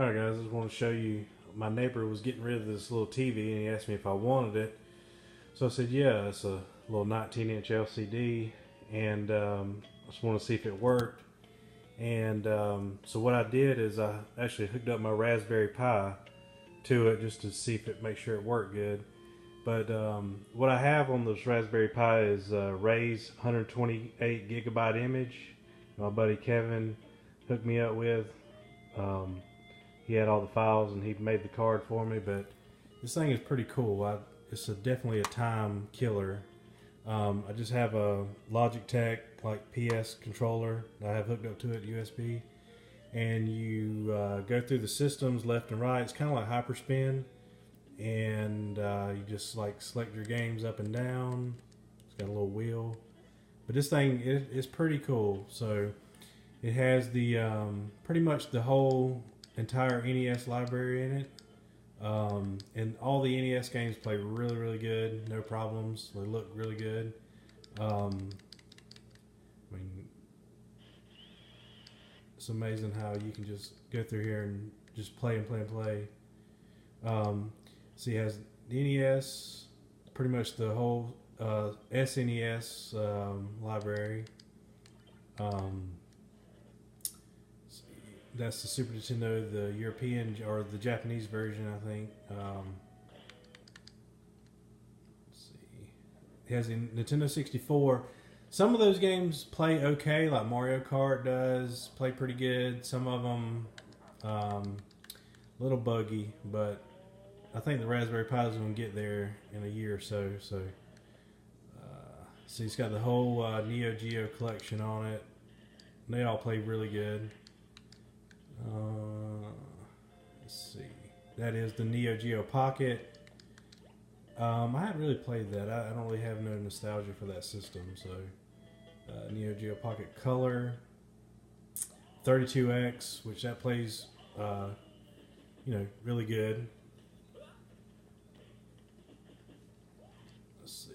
Alright guys, I just want to show you, my neighbor was getting rid of this little TV and he asked me if I wanted it. So I said yeah, it's a little 19-inch LCD and I just want to see if it worked. And so what I did is I actually hooked up my Raspberry Pi to it just to see if it make sure it worked good. But what I have on this Raspberry Pi is Ray's 128 gigabyte image. My buddy Kevin hooked me up with. Um, he had all the files and he made the card for me. But this thing is pretty cool. It's definitely a time killer. I just have a Logitech like PS controller that I have hooked up to it USB, and you go through the systems left and right. It's kind of like Hyperspin, and you just like select your games up and down. It's got a little wheel, but this thing is pretty cool. So it has the pretty much the whole entire NES library in it. And all the NES games play really, really good. No problems. They look really good. I mean, it's amazing how you can just go through here and just play and play and play. So he has the NES, pretty much the whole SNES library. That's the Super Nintendo, the European or the Japanese version, I think. Let's see. It has a Nintendo 64. Some of those games play okay, like Mario Kart does, play pretty good. Some of them a little buggy, but I think the Raspberry Pi is going to get there in a year or so. So it's got the whole Neo Geo collection on it. They all play really good. Let's see. That is the Neo Geo Pocket. I haven't really played that. I don't really have no nostalgia for that system. So, Neo Geo Pocket Color, 32X, which that plays, really good. Let's see.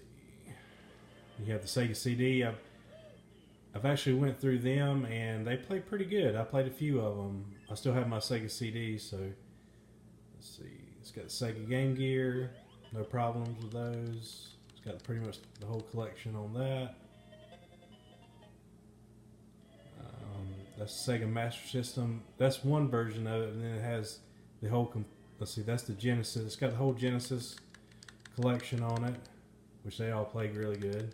You have the Sega CD. I've actually went through them and they play pretty good. I played a few of them. I still have my Sega CD, so let's see. It's got the Sega Game Gear, no problems with those. It's got pretty much the whole collection on that. That's Sega Master System. That's one version of it, and then it has the whole. Let's see, that's the Genesis. It's got the whole Genesis collection on it, which they all play really good.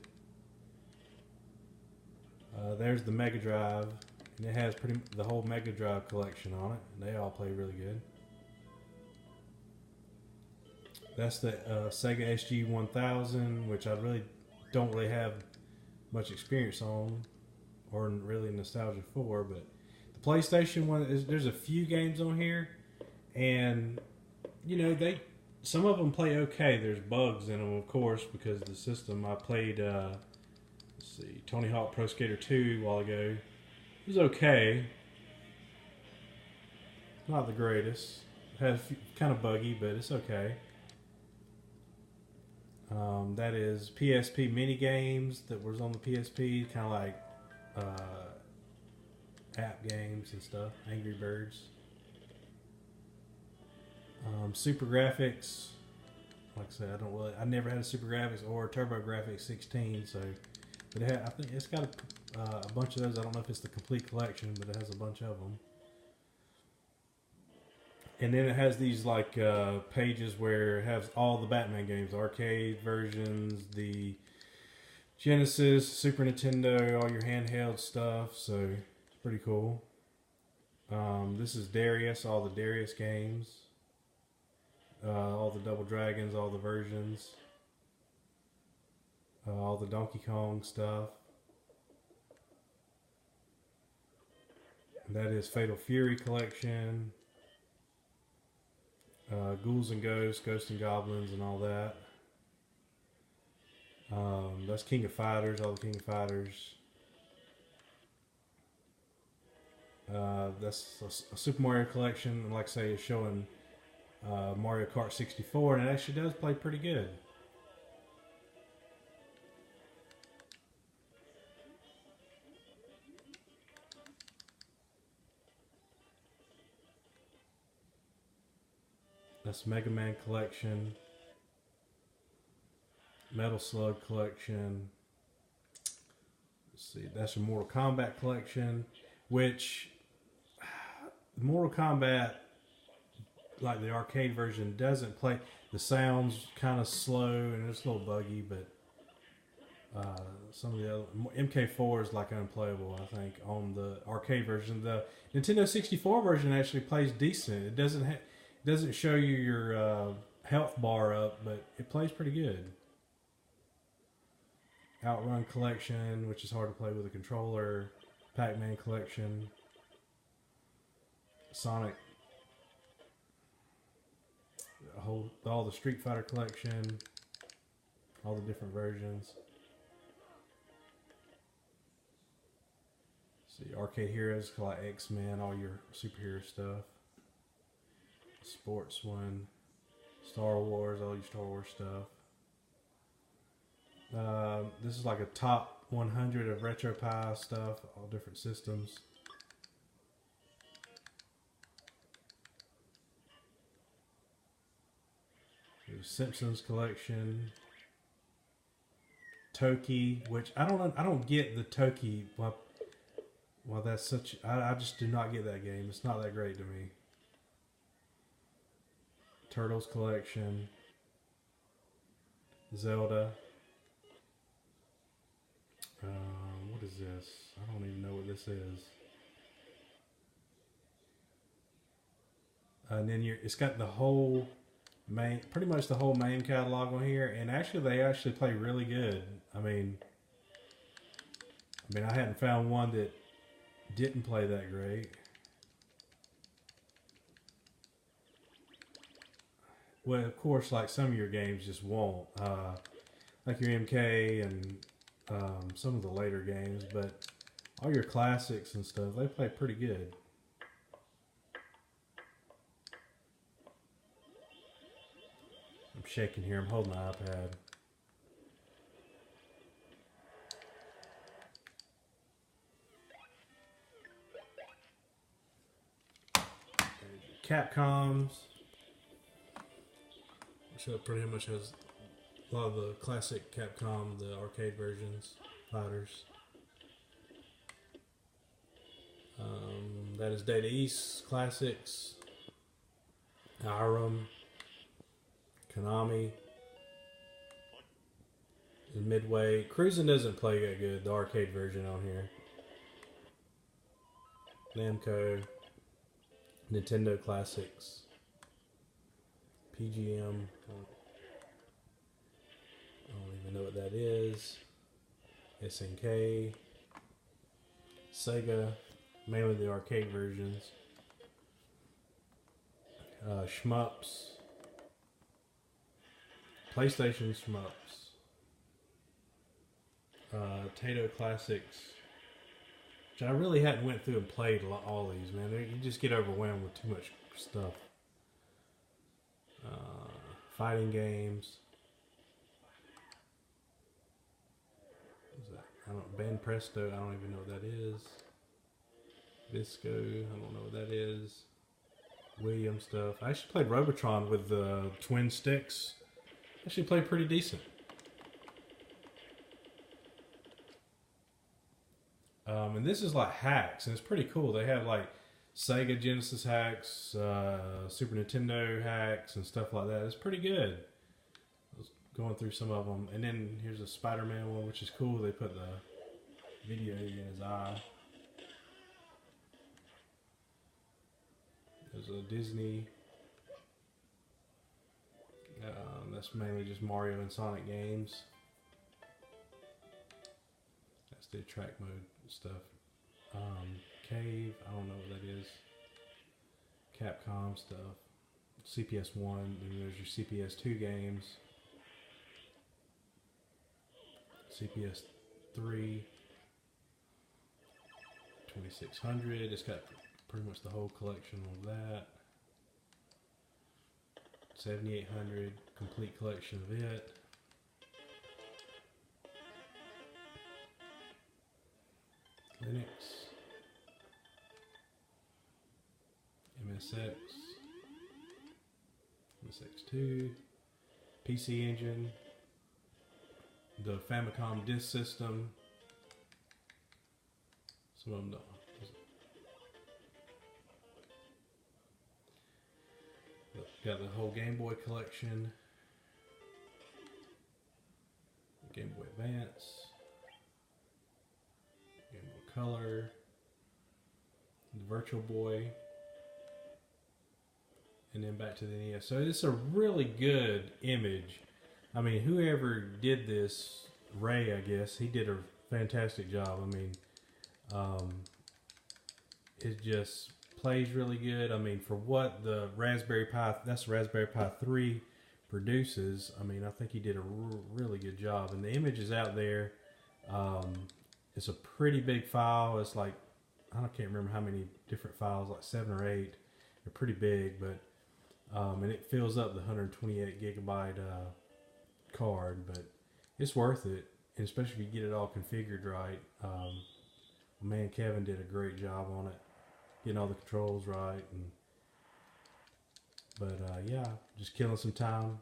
There's the Mega Drive, and it has the whole Mega Drive collection on it, and they all play really good. That's the Sega SG-1000, which I don't really have much experience on, or really nostalgia for. But the PlayStation one, there's a few games on here, and some of them play okay. There's bugs in them, of course, because of the system. I played. Let's see, Tony Hawk Pro Skater 2 a while ago. It was okay. Not the greatest. It had kind of buggy, but it's okay. That is PSP mini games that was on the PSP, kind of like app games and stuff. Angry Birds. Super Graphics. Like I said, I never had a Super Graphics or a TurboGrafx 16, so. But I think it's got a bunch of those. I don't know if it's the complete collection, but it has a bunch of them. And then it has these like pages where it has all the Batman games, arcade versions, the Genesis, Super Nintendo, all your handheld stuff. So it's pretty cool. This is Darius, all the Darius games, all the Double Dragons, all the versions. All the Donkey Kong stuff. And that is Fatal Fury collection. Ghouls and Ghosts, Ghosts and Goblins, and all that. That's King of Fighters, all the King of Fighters. That's a Super Mario collection, and like I say, it's showing Mario Kart 64, and it actually does play pretty good. That's Mega Man collection. Metal Slug collection. Let's see, that's a Mortal Kombat collection, which Mortal Kombat, like the arcade version, doesn't play. The sound's kind of slow and it's a little buggy, but some of the other MK4 is like unplayable, I think, on the arcade version. The Nintendo 64 version actually plays decent. It doesn't show you your health bar up, but it plays pretty good. Outrun collection, which is hard to play with a controller. Pac-Man collection. Sonic. All the Street Fighter collection. All the different versions. See, Arcade Heroes, like X-Men, all your superhero stuff. Sports one. Star Wars, all your Star Wars stuff. This is like a top 100 of RetroPie stuff, all different systems. There's Simpsons collection. Toki, which I don't get the Toki. Well, that's such. I just do not get that game. It's not that great to me. Turtles collection. Zelda. What is this? I don't even know what this is. And then it's got the whole pretty much the whole main catalog on here, and they actually play really good. I mean, I hadn't found one that didn't play that great. Well, of course, like some of your games just won't, like your MK and some of the later games, but all your classics and stuff, they play pretty good. I'm shaking here. I'm holding the iPad. Capcom's, which pretty much has a lot of the classic Capcom, the arcade versions, fighters. That is Data East Classics, Irem, Konami, and Midway. Cruising doesn't play that good, the arcade version on here. Namco, Nintendo Classics, PGM. I don't even know what that is. SNK, Sega, mainly the arcade versions. Shmups, PlayStation Shmups, Taito Classics, which I really hadn't went through and played all these, man. You just get overwhelmed with too much stuff. Fighting games. What is that? I don't. Ben Presto. I don't even know what that is. Visco. I don't know what that is. William stuff. I actually played Robotron with the twin sticks. Actually played pretty decent. And this is like hacks, and it's pretty cool. They have like Sega Genesis hacks, Super Nintendo hacks, and stuff like that. It's pretty good. I was going through some of them, and then here's a Spider-Man one, which is cool. They put the video in his eye. There's a Disney. That's mainly just Mario and Sonic games. That's the track mode stuff. Cave, I don't know what that is. Capcom stuff. CPS1, then there's your CPS2 games. CPS3. 2600, it's got pretty much the whole collection of that. 7800, complete collection of it. Linux, MSX, MSX2, PC Engine, the Famicom disk system. Some of them don't. Got the whole Game Boy collection, Game Boy Advance, Game Boy Color, the Virtual Boy, and then back to the NES. So it's a really good image. I mean, whoever did this, Ray, I guess, he did a fantastic job. I mean, it just plays really good. I mean, for what the Raspberry Pi, that's the Raspberry Pi 3 produces, I mean, I think he did a really good job. And the image is out there. It's a pretty big file. It's like, can't remember how many different files, like 7 or 8. They're pretty big, but and it fills up the 128 gigabyte card, but it's worth it, and especially if you get it all configured right. Man, Kevin did a great job on it, getting all the controls right. But yeah, just killing some time.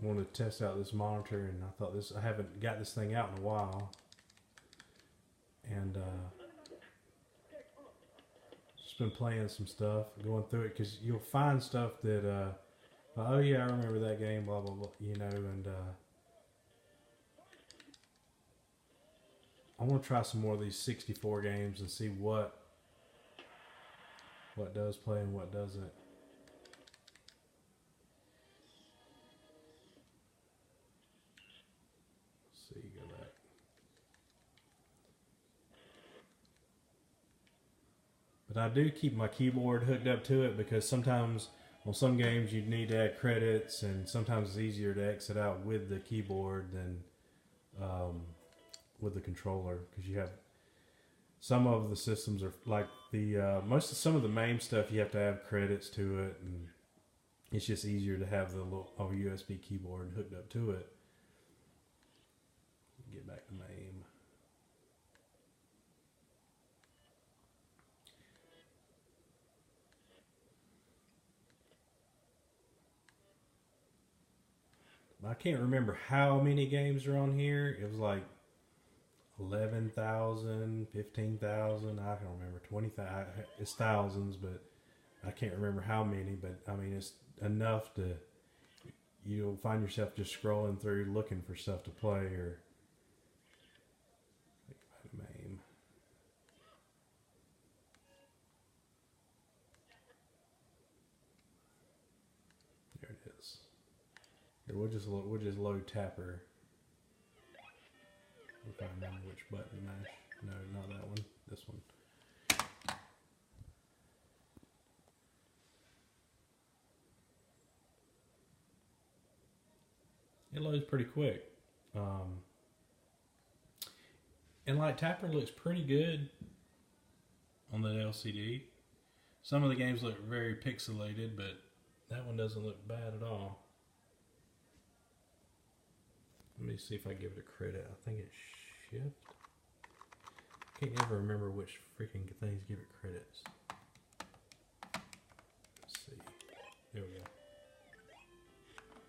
Wanted to test out this monitor, and I thought I haven't got this thing out in a while, and just been playing some stuff, going through it, because you'll find stuff that oh yeah, I remember that game, blah blah blah, you know. And I want to try some more of these 64 games and see what does play and what doesn't. Let's see, go back. But I do keep my keyboard hooked up to it, because sometimes on some games you need to add credits, and sometimes it's easier to exit out with the keyboard than with the controller, because you have some of the systems are like the some of the main stuff you have to have credits to it, and it's just easier to have the little USB keyboard hooked up to it. Get back to MAME. I can't remember how many games are on here. It was like 11,000, 15,000. I don't remember, 20,000. It's thousands, but I can't remember how many. But I mean, it's enough to, you'll find yourself just scrolling through looking for stuff to play. Or MAME. There it is. Here, we'll just load Tapper. If I remember which button to mash. No, not that one. This one. It loads pretty quick. And like, Tapper looks pretty good on the LCD. Some of the games look very pixelated, but that one doesn't look bad at all. Let me see if I give it a credit. I think it's Shift. Can't ever remember which freaking things give it credits. Let's see. There we go.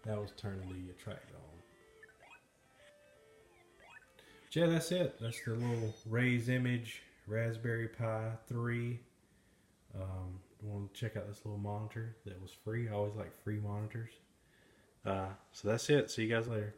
That was turning the track on. But yeah, that's it. That's the little Ray's Image Raspberry Pi 3. Want to check out this little monitor that was free. I always like free monitors. So that's it. See you guys later.